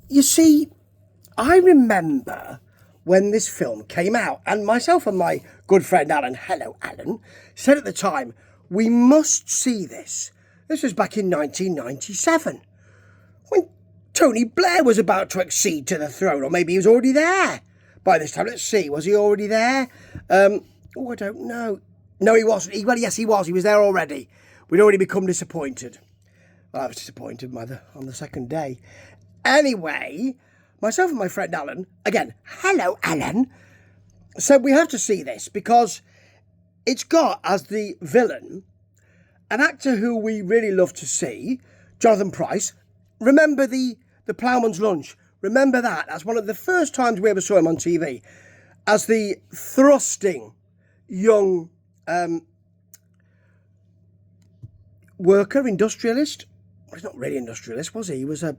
You see, I remember when this film came out, and myself and my good friend Alan, hello Alan, said at the time, we must see this. This was back in 1997, when Tony Blair was about to accede to the throne, or maybe he was already there by this time. Let's see, was he already there? I don't know. No, he wasn't. Well, yes, he was. He was there already. We'd already become disappointed. Well, I was disappointed on the second day. Anyway, myself and my friend Alan, again, hello Alan, said we have to see this because it's got as the villain an actor who we really love to see, Jonathan Pryce. Remember the Ploughman's Lunch? Remember that? That's one of the first times we ever saw him on TV as the thrusting young worker, industrialist. He's not really industrialist, was he? He was a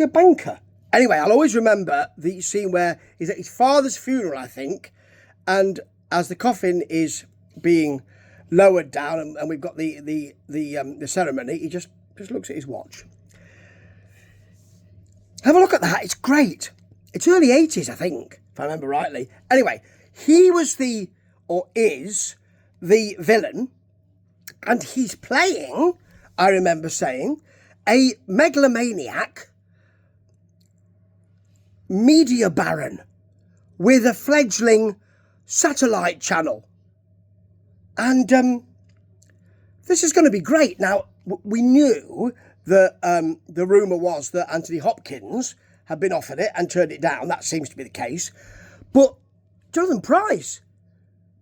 banker? Anyway, I'll always remember the scene where he's at his father's funeral, I think, and as the coffin is being lowered down and we've got the ceremony, he just looks at his watch. Have a look at that. It's great. It's early 80s, I think, if I remember rightly. Anyway, he was is the villain, and he's playing, I remember saying, a megalomaniac media baron with a fledgling satellite channel. And this is going to be great. Now, we knew that the rumour was that Anthony Hopkins had been offered it and turned it down. That seems to be the case. But Jonathan Pryce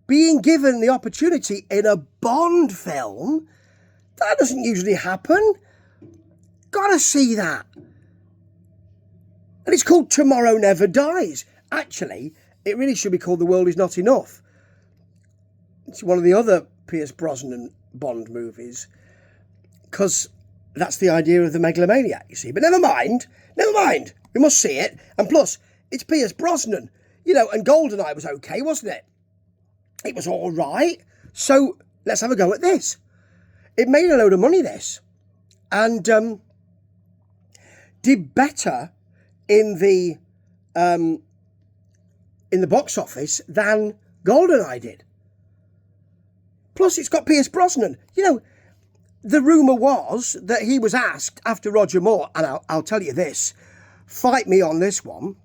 being given the opportunity in a Bond film, that doesn't usually happen. Gotta see that. And it's called Tomorrow Never Dies. Actually, it really should be called The World Is Not Enough. It's one of the other Pierce Brosnan Bond movies, because that's the idea of the megalomaniac, you see. But never mind. We must see it. And plus, it's Pierce Brosnan. You know, and GoldenEye was okay, wasn't it? It was all right. So let's have a go at this. It made a load of money, this. And did better in the box office than GoldenEye did. Plus, it's got Pierce Brosnan. You know, the rumour was that he was asked after Roger Moore, and I'll tell you this, fight me on this one,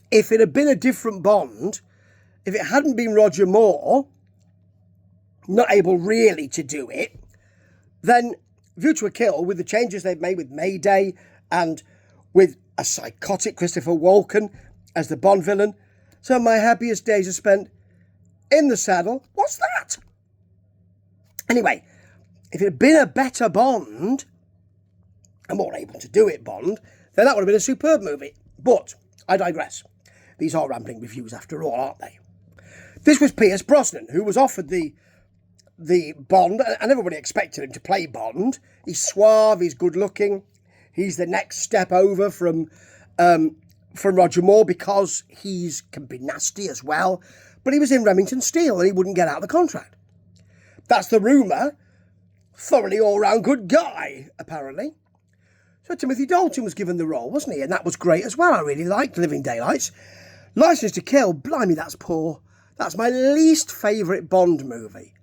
if it had been a different Bond, if it hadn't been Roger Moore, not able really to do it, then View to a Kill, with the changes they've made with Mayday and with a psychotic Christopher Walken as the Bond villain, some of my happiest days are spent in the saddle. What's that? Anyway, if it had been a better Bond, and more able to do it Bond, then that would have been a superb movie. But I digress. These are rambling reviews after all, aren't they? This was Pierce Brosnan, who was offered the Bond, and everybody expected him to play Bond. He's suave, he's good looking. He's the next step over from Roger Moore because can be nasty as well. But he was in Remington Steele and he wouldn't get out of the contract. That's the rumour. Thoroughly all-round good guy, apparently. So Timothy Dalton was given the role, wasn't he? And that was great as well. I really liked Living Daylights. Licence to Kill, blimey, that's poor. That's my least favourite Bond movie.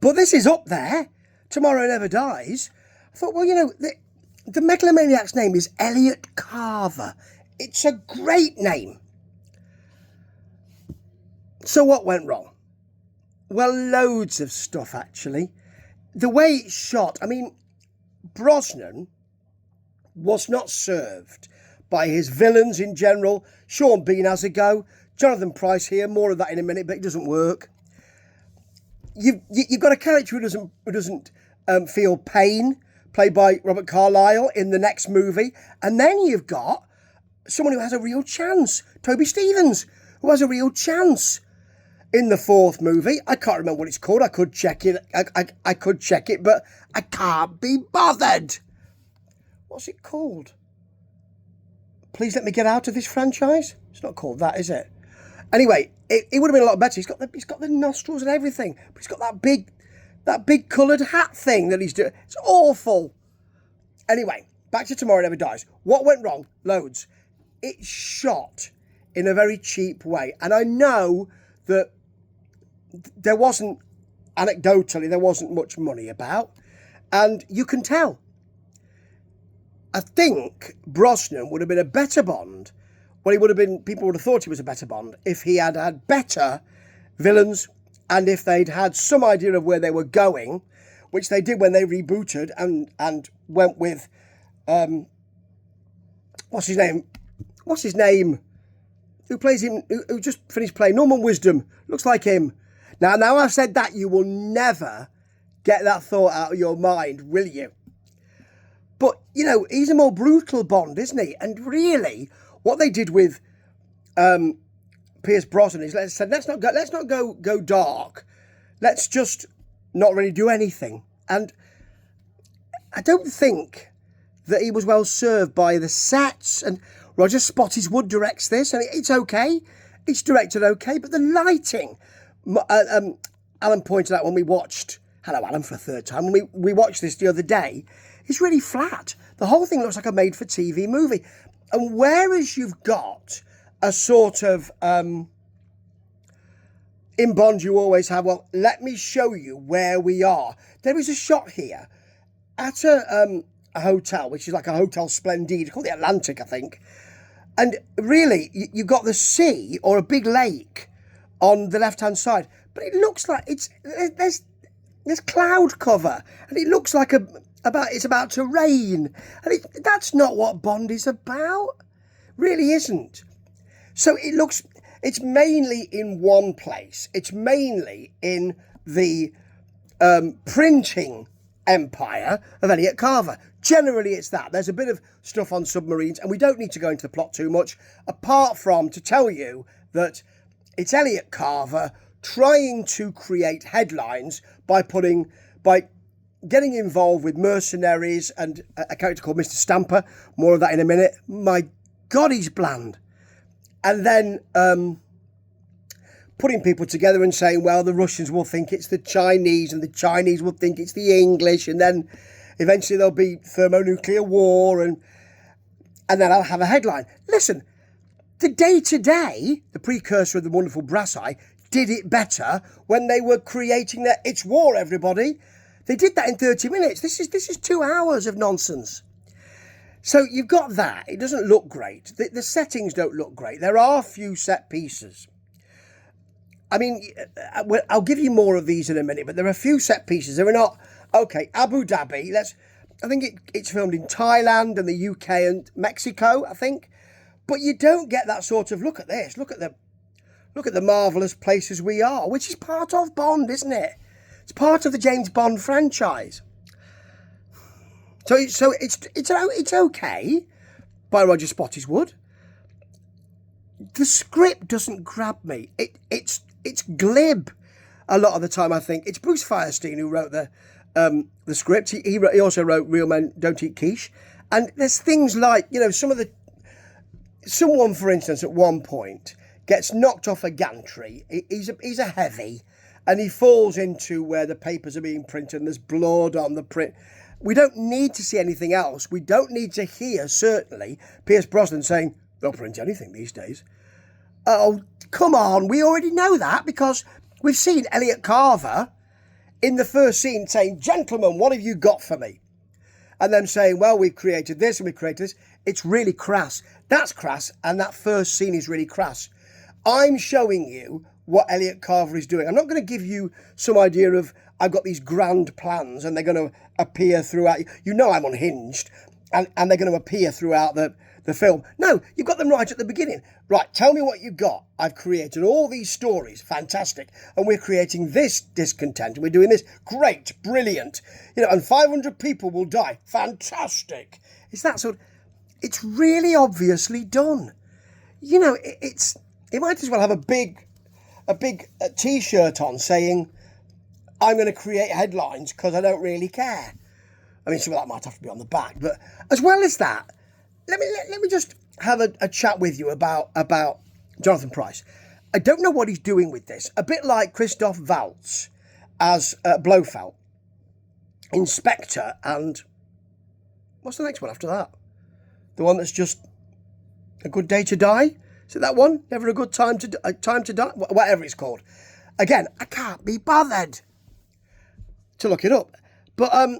But this is up there. Tomorrow Never Dies. I thought, well, you know, the megalomaniac's name is Elliot Carver. It's a great name. So what went wrong? Well, loads of stuff, actually. The way it's shot, I mean, Brosnan was not served by his villains in general. Sean Bean has a go. Jonathan Pryce here, more of that in a minute, but it doesn't work. You've got a character who doesn't feel pain, played by Robert Carlyle in the next movie. And then you've got someone who has a real chance, Toby Stephens, who has a real chance in the fourth movie. I can't remember what it's called. I could check it. I could check it, but I can't be bothered. What's it called? Please let me get out of this franchise. It's not called that, is it? Anyway, it would have been a lot better. He's got the nostrils and everything, but he's got that big coloured hat thing that he's doing. It's awful. Anyway, Back to Tomorrow Never Dies. What went wrong? Loads. It's shot in a very cheap way. And I know that there wasn't, anecdotally, there wasn't much money about. And you can tell. I think Brosnan would have been a better Bond. Well, he would have been, people would have thought he was a better Bond if he had had better villains and if they'd had some idea of where they were going, which they did when they rebooted and went with, what's his name? Who plays him, who just finished playing? Norman Wisdom. Looks like him. Now I've said that, you will never get that thought out of your mind, will you? But, you know, he's a more brutal Bond, isn't he? And really, what they did with Pierce Brosnan is let's not go dark. Let's just not really do anything. And I don't think that he was well served by the sets. And Roger Spottiswoode directs this, and it's okay. It's directed okay, but the lighting. Alan pointed out when we watched, hello Alan for a third time, when we watched this the other day, it's really flat. The whole thing looks like a made-for-TV movie. And whereas you've got a sort of, in Bond you always have, well, let me show you where we are. There is a shot here at a hotel, which is like a Hotel Splendide. It's called the Atlantic, I think. And really, you've got the sea or a big lake on the left-hand side. But it looks like there's cloud cover. And it looks like it's about to rain. And that's not what Bond is about. Really isn't. So it's mainly in one place. It's mainly in the printing empire of Elliot Carver. Generally, it's that. There's a bit of stuff on submarines, and we don't need to go into the plot too much, apart from to tell you that it's Elliot Carver trying to create headlines by getting involved with mercenaries and a character called Mr. Stamper. More of that in a minute. My God, he's bland. And then putting people together and saying, well, the Russians will think it's the Chinese and the Chinese will think it's the English, and then eventually there'll be thermonuclear war, and then I'll have a headline. Listen, the day-to-day, the precursor of the wonderful Brass Eye, did it better when they were creating their It's War, everybody. They did that in 30 minutes. This is 2 hours of nonsense. So you've got that. It doesn't look great. The settings don't look great. There are a few set pieces. I mean, I'll give you more of these in a minute, but there are a few set pieces. There are not... Okay, Abu Dhabi. I think it's filmed in Thailand and the UK and Mexico, I think. But you don't get that sort of, look at this, look at the marvellous places we are, which is part of Bond, isn't it? It's part of the James Bond franchise. So it's okay by Roger Spottiswoode. The script doesn't grab me. It's glib a lot of the time, I think. It's Bruce Firestein who wrote the script. He also wrote Real Men Don't Eat Quiche. And there's things like, you know, someone, for instance, at one point gets knocked off a gantry. He's a heavy, and he falls into where the papers are being printed and there's blood on the print. We don't need to see anything else. We don't need to hear, certainly, Pierce Brosnan saying, they'll print anything these days. Oh, come on. We already know that because we've seen Elliot Carver in the first scene saying, gentlemen, what have you got for me? And then saying, well, we've created this and we've created this. It's really crass. That's crass, and that first scene is really crass. I'm showing you what Elliot Carver is doing. I'm not going to give you some idea of, I've got these grand plans and they're going to appear throughout. You know I'm unhinged, and they're going to appear throughout the film. No, you've got them right at the beginning. Right, tell me what you've got. I've created all these stories. Fantastic. And we're creating this discontent. And we're doing this. Great. Brilliant. You know, and 500 people will die. Fantastic. It's that sort of... It's really obviously done. You know, it might as well have a big T-shirt on saying, I'm going to create headlines because I don't really care. I mean, some of that might have to be on the back. But as well as that, let me just have a chat with you about Jonathan Pryce. I don't know what he's doing with this. A bit like Christoph Waltz as Blofeld, Inspector and What's the next one after that? The one that's just A Good Day to Die? Is it that one? Never a Good Time to Die? Whatever it's called. Again, I can't be bothered to look it up. But I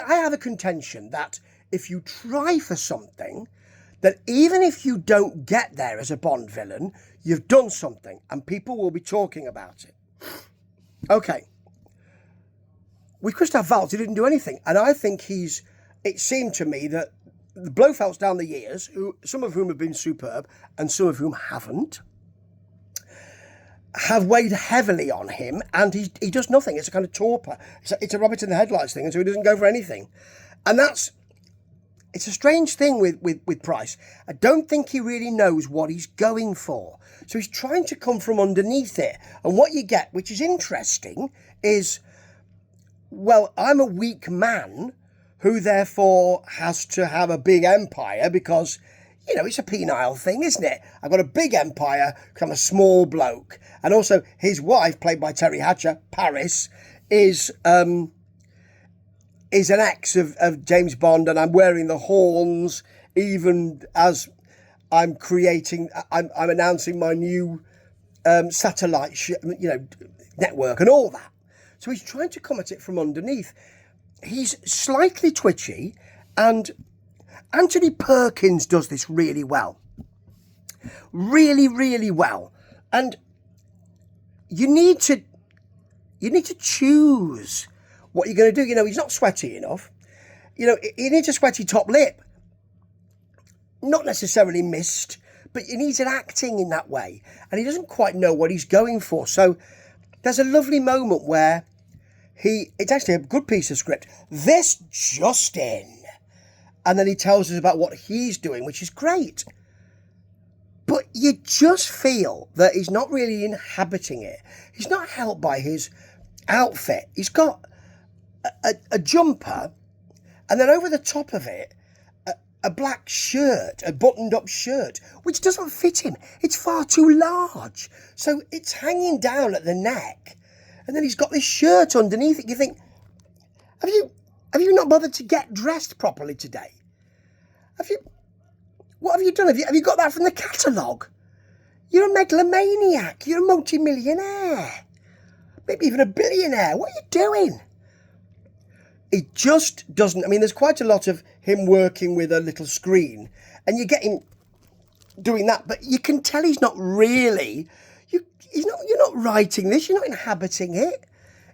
have a contention that if you try for something, that even if you don't get there as a Bond villain, you've done something and people will be talking about it. Okay. With Christoph Waltz, he didn't do anything. And I think it seemed to me that the Blofelds down the years, some of whom have been superb and some of whom haven't, have weighed heavily on him, and he does nothing. It's a kind of torpor. It's a rabbit in the headlights thing, and so he doesn't go for anything. And it's a strange thing with Price. I don't think he really knows what he's going for. So he's trying to come from underneath it. And what you get, which is interesting, is, well, I'm a weak man who therefore has to have a big empire because, you know, it's a penile thing, isn't it? I've got a big empire because I'm a small bloke. And also his wife, played by Terry Hatcher, Paris, is an ex of James Bond, and I'm wearing the horns even as I'm announcing my new satellite network and all that. So he's trying to come at it from underneath. He's slightly twitchy, and Anthony Perkins does this really well. Really, really well. And you need to choose what you're going to do. You know, he's not sweaty enough. You know, he needs a sweaty top lip. Not necessarily mist, but he needs an acting in that way. And he doesn't quite know what he's going for. So there's a lovely moment where it's actually a good piece of script. This just in. And then he tells us about what he's doing, which is great. But you just feel that he's not really inhabiting it. He's not helped by his outfit. He's got a jumper, and then over the top of it, a black shirt, a buttoned-up shirt, which doesn't fit him. It's far too large. So it's hanging down at the neck. And then he's got this shirt underneath it. You think, have you not bothered to get dressed properly today? What have you done? Have you got that from the catalogue? You're a megalomaniac. You're a multi-millionaire. Maybe even a billionaire. What are you doing? It just doesn't. I mean, there's quite a lot of him working with a little screen, and you get him doing that, but you can tell he's not really. You're not writing this. You're not inhabiting it.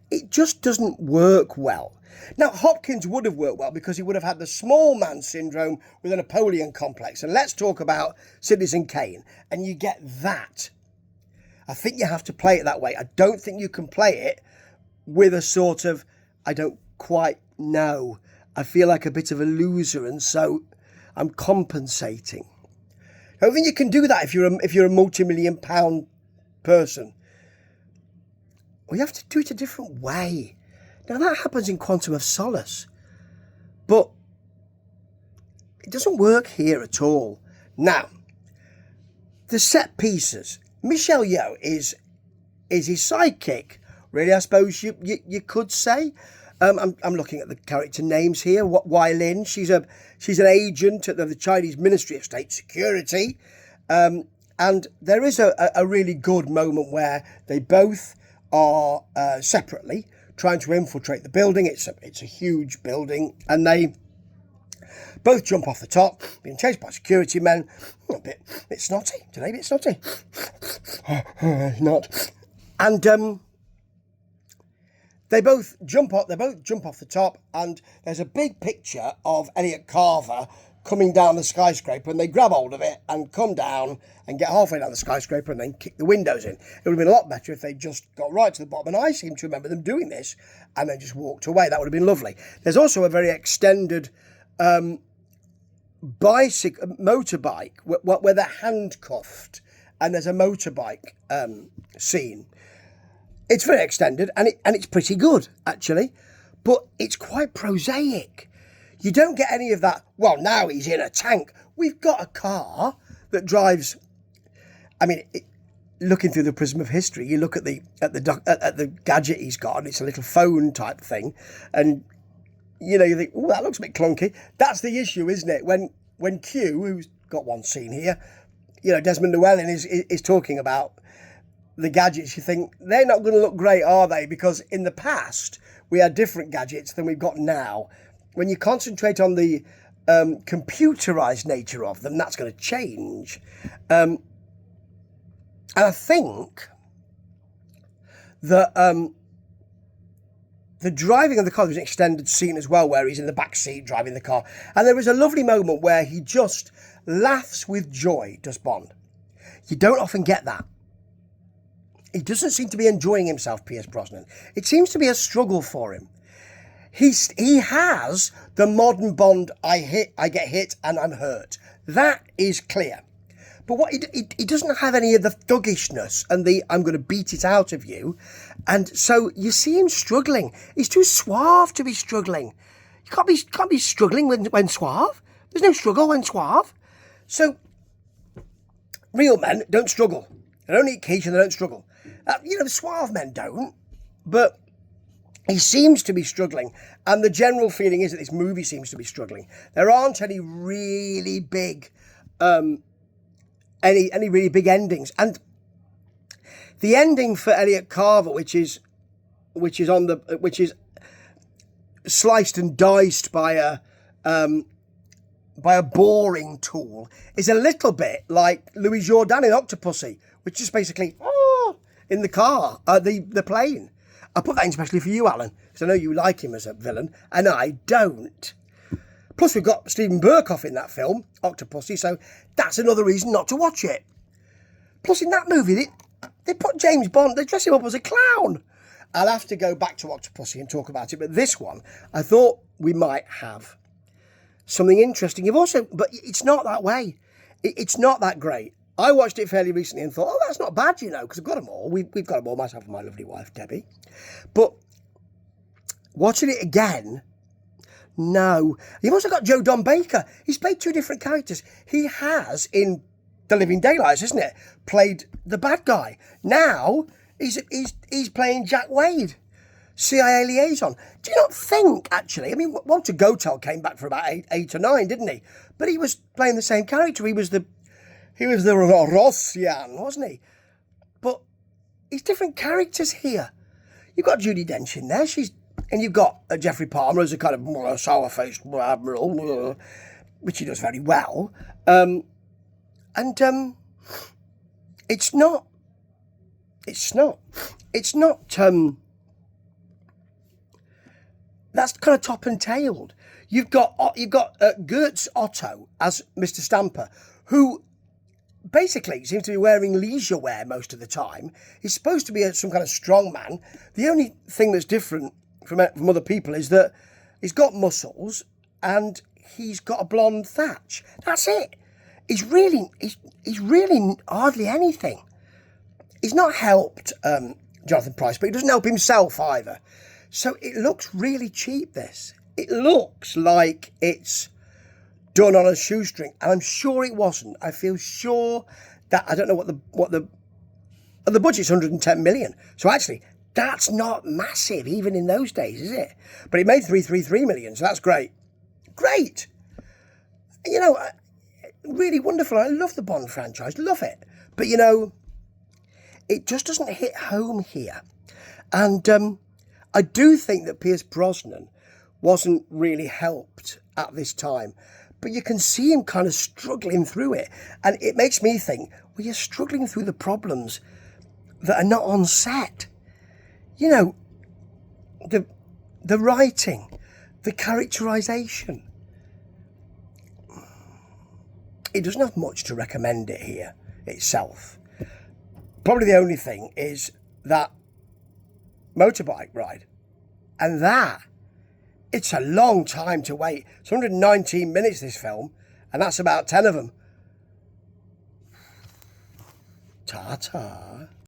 It just doesn't work well. Now, Hopkins would have worked well because he would have had the small man syndrome with a Napoleon complex. And let's talk about Citizen Kane. And you get that. I think you have to play it that way. I don't think you can play it with a sort of, I don't quite know. I feel like a bit of a loser, and so I'm compensating. I don't think you can do that if you're a multi-million pound person. Well, you have to do it a different way. Now, that happens in Quantum of Solace, but it doesn't work here at all. Now, the set pieces. Michelle Yeoh is his sidekick, really, I suppose you could say. I'm looking at the character names here. Wai Lin, she's an agent at the Chinese Ministry of State Security. And there is a really good moment where they both are separately trying to infiltrate the building. It's a huge building, and they both jump off the top, being chased by security men. A bit snotty today, a bit snotty. Not. And they both jump off the top, and there's a big picture of Elliot Carver coming down the skyscraper, and they grab hold of it and come down and get halfway down the skyscraper and then kick the windows in. It would have been a lot better if they just got right to the bottom, and I seem to remember them doing this and then just walked away. That would have been lovely. There's also a very extended motorbike where they're handcuffed, and there's a motorbike scene. It's very extended, and it's pretty good, actually, but it's quite prosaic. You don't get any of that, well, now he's in a tank. We've got a car that drives. I mean, looking through the prism of history, you look at the gadget he's got, and it's a little phone type thing, and you know, you think, oh, that looks a bit clunky. That's the issue, isn't it? When Q, who's got one scene here, you know, Desmond Llewellyn is talking about the gadgets, you think, they're not going to look great, are they? Because in the past, we had different gadgets than we've got now. When you concentrate on the computerized nature of them, that's going to change. And I think that the driving of the car, there was an extended scene as well where he's in the back seat driving the car. And there was a lovely moment where he just laughs with joy, does Bond. You don't often get that. He doesn't seem to be enjoying himself, Pierce Brosnan. It seems to be a struggle for him. He has the modern Bond, I get hit and I'm hurt. That is clear. But what he doesn't have any of the thuggishness and the I'm going to beat it out of you. And so you see him struggling. He's too suave to be struggling. You can't be struggling when suave. There's no struggle when suave. So real men don't struggle. They don't eat quiche and they don't struggle. You know, the suave men don't. But he seems to be struggling. And the general feeling is that this movie seems to be struggling. There aren't any really big any really big endings. And the ending for Elliot Carver, which is sliced and diced by a boring tool, is a little bit like Louis Jourdan in Octopussy, which is basically in the car, the plane. I put that in especially for you, Alan, because I know you like him as a villain, and I don't. Plus, we've got Stephen Burkoff in that film, Octopussy, so that's another reason not to watch it. Plus, in that movie, they put James Bond, they dress him up as a clown. I'll have to go back to Octopussy and talk about it, but this one, I thought we might have something interesting. But it's not that way. It's not that great. I watched it fairly recently and thought, that's not bad, you know, because I've got them all. We've got them all, myself and my lovely wife, Debbie. But watching it again, no. You've also got Joe Don Baker. He's played two different characters. He has, in The Living Daylights, isn't it, played the bad guy. Now, he's playing Jack Wade, CIA liaison. Do you not think, actually, I mean, Walter Gotel came back for about eight or nine, didn't he? But he was playing the same character. He was the Rossian, wasn't he? But he's different characters here. You've got Judi Dench in there. And you've got Jeffrey Palmer as a kind of sour-faced admiral, which he does very well. It's not. That's kind of top and tailed. You've got Gertz Otto as Mr. Stamper, who basically seems to be wearing leisure wear most of the time. He's supposed to be some kind of strong man. The only thing that's different from other people is that he's got muscles and he's got a blonde thatch. That's it. He's really hardly anything. He's not helped Jonathan Pryce, but he doesn't help himself either. So it looks really cheap, this. It looks like it's done on a shoestring, and I'm sure it wasn't. I feel sure that, I don't know what the budget's 110 million. So actually, that's not massive, even in those days, is it? But it made 333 million, so that's great. Great! You know, really wonderful. I love the Bond franchise, love it. But, you know, it just doesn't hit home here. And I do think that Pierce Brosnan wasn't really helped at this time. But you can see him kind of struggling through it. And it makes me think, well, you're struggling through the problems that are not on set. You know, the writing, the characterisation. It doesn't have much to recommend it here itself. Probably the only thing is that motorbike ride. And that, it's a long time to wait. It's 119 minutes, this film, and that's about 10 of them. Ta-ta.